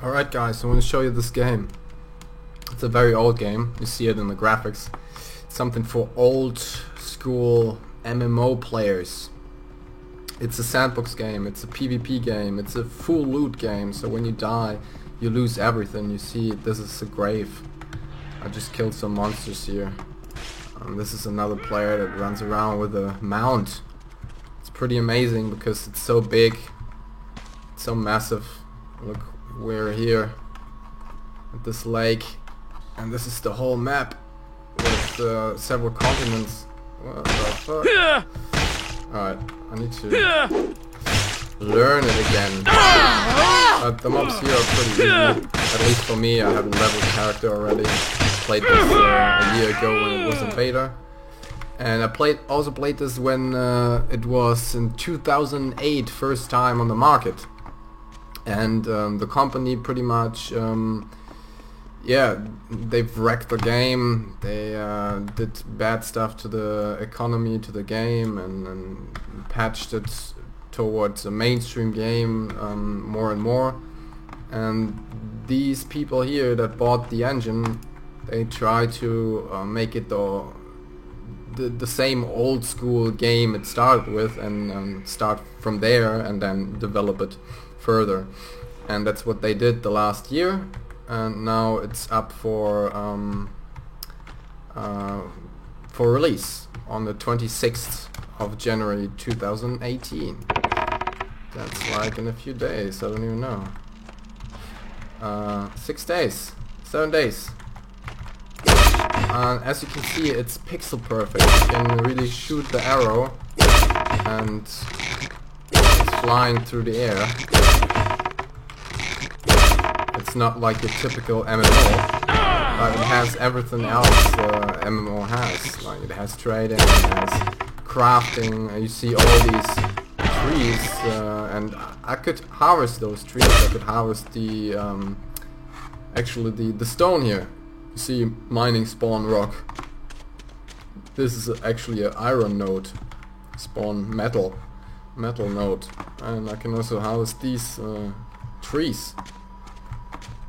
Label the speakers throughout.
Speaker 1: Alright guys, I want to show you this game. It's a very old game, you see it in the graphics. It's something for old school MMO players. It's a sandbox game, it's a PvP game, it's a full loot game, so when you die you lose everything. You see, this is a grave. I just killed some monsters here. This is another player that runs around with a mount. It's pretty amazing because it's so big, it's so massive. Look, we're here at this lake, and this is the whole map with several continents. What the fuck? Alright, I need to learn it again. But the mobs here are pretty easy, at least for me. I have a level character already. Played this a year ago when it was in beta, and I also played this when it was in 2008, first time on the market. And the company pretty much, yeah, they've wrecked the game. They did bad stuff to the economy, to the game, and patched it towards a mainstream game more and more. And these people here that bought the engine, they try to make it the same old school game it started with, and start from there and then develop it further. And that's what they did the last year, and now it's up for release on the 26th of January 2018. That's like in a few days, I don't even know. 6 days, 7 days. As you can see, it's pixel perfect. You can really shoot the arrow and it's flying through the air. It's not like your typical MMO, but it has everything else MMO has. Like, it has trading, it has crafting. You see all these trees, and I could harvest those trees. I could harvest the actually the stone here. You see, mining spawn rock. This is actually an iron node. Spawn metal node. And I can also harvest these trees.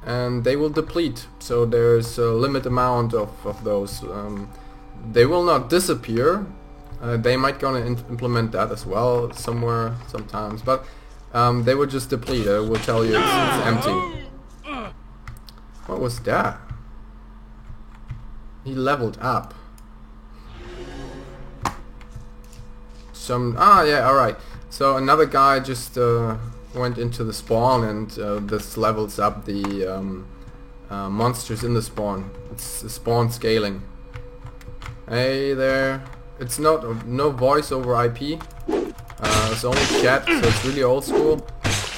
Speaker 1: And they will deplete, so there's a limited amount of those. They will not disappear. They might gonna implement that as well somewhere, sometimes, but they will just deplete. It will tell you it's empty. What was that? He leveled up. Yeah, alright. So another guy just went into the spawn, and this levels up the monsters in the spawn. It's the spawn scaling. Hey there. It's no voice over IP. It's only chat, so it's really old school.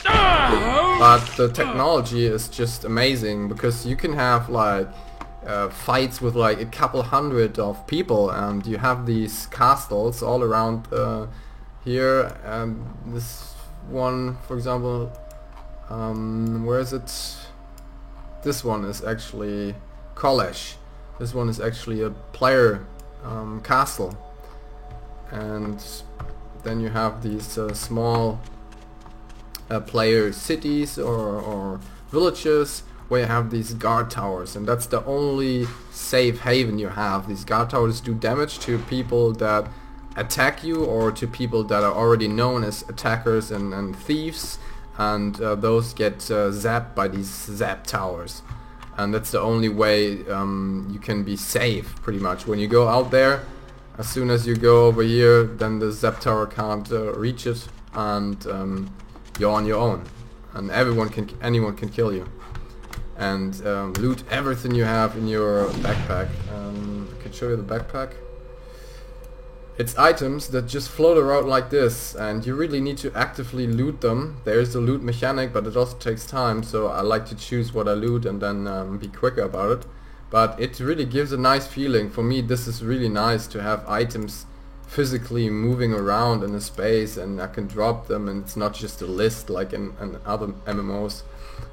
Speaker 1: But the technology is just amazing, because you can have like fights with like a couple hundred of people, and you have these castles all around here. And this one, for example, where is it? This one is actually Kolesh. This one is actually a player castle, and then you have these small player cities or villages where you have these guard towers, and that's the only safe haven you have. These guard towers do damage to people that attack you, or to people that are already known as attackers and thieves, and those get zapped by these zap towers. And that's the only way you can be safe, pretty much. When you go out there, as soon as you go over here, then the zap tower can't reach it, and you're on your own, and anyone can kill you. And loot everything you have in your backpack. I can show you the backpack. It's items that just float around like this, and you really need to actively loot them. There's a loot mechanic, but it also takes time, so I like to choose what I loot and then be quicker about it. But it really gives a nice feeling. For me, this is really nice to have items physically moving around in a space, and I can drop them, and it's not just a list like in other MMOs.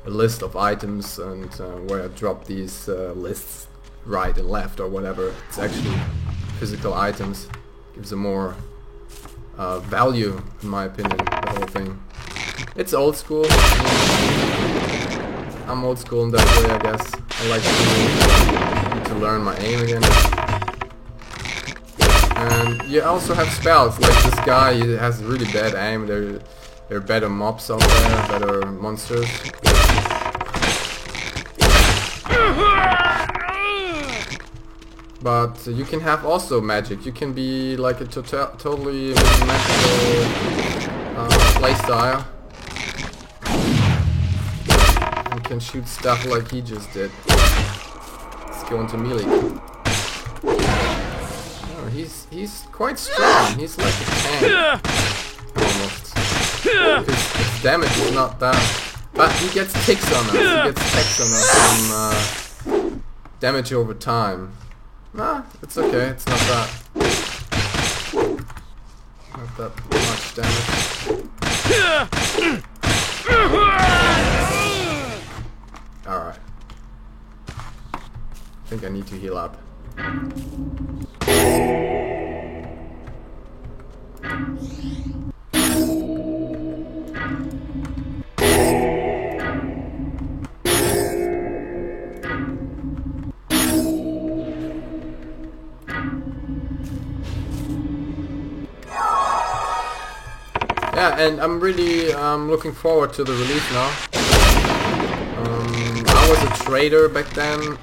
Speaker 1: A list of items, and where I drop these lists right and left or whatever. It's actually physical items. Gives a more value, in my opinion, the whole thing. It's old school. I'm old school in that way, I guess. I like to learn my aim again. And you also have spells, like this guy, he has really bad aim. There are better mobs out there, better monsters. But you can have also magic. You can be like a totally magical playstyle. You can shoot stuff like he just did. Let's go into melee. Oh, he's quite strong. He's like a tank almost. His damage is not that, but he gets ticks on us. He gets ticks on us from damage over time. Nah, it's okay, it's not that much damage. Alright. I think I need to heal up. Yeah, and I'm really looking forward to the release now. I was a trader back then,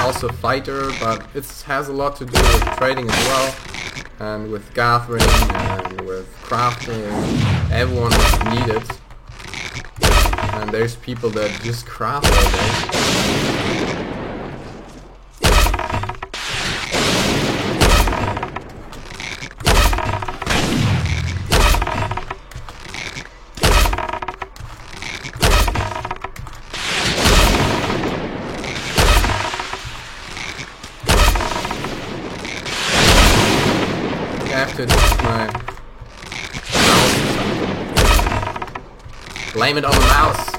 Speaker 1: also a fighter, but it has a lot to do with trading as well, and with gathering and with crafting. Everyone is needed, and there's people that just craft all day. I have to adjust my mouse or something. Blame it on the mouse.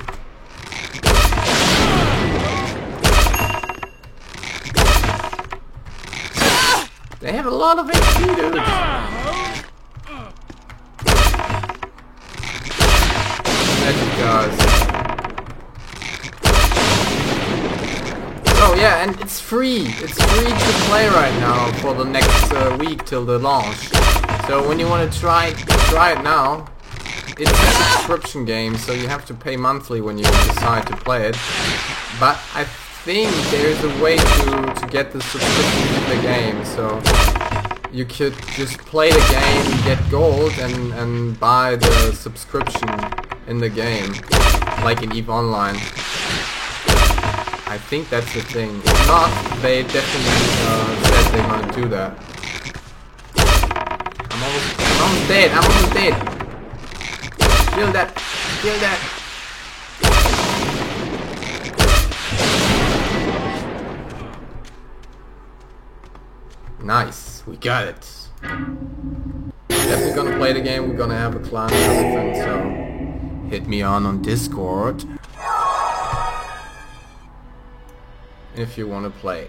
Speaker 1: They have a lot of HP, dude. Magic guys. Oh yeah, and it's free. It's free to play right now for the next week till the launch. So when you want to try it now. It's a subscription game, so you have to pay monthly when you decide to play it. But I think there's a way to get the subscription in the game. So you could just play the game, get gold, and buy the subscription in the game, like in EVE Online. I think that's the thing. If not, they definitely said they're gonna do that. I'm almost dead. I'm almost dead. Kill that. Kill that. Nice. We got it. Definitely gonna play the game. We're gonna have a clan and everything. So hit me on Discord if you want to play.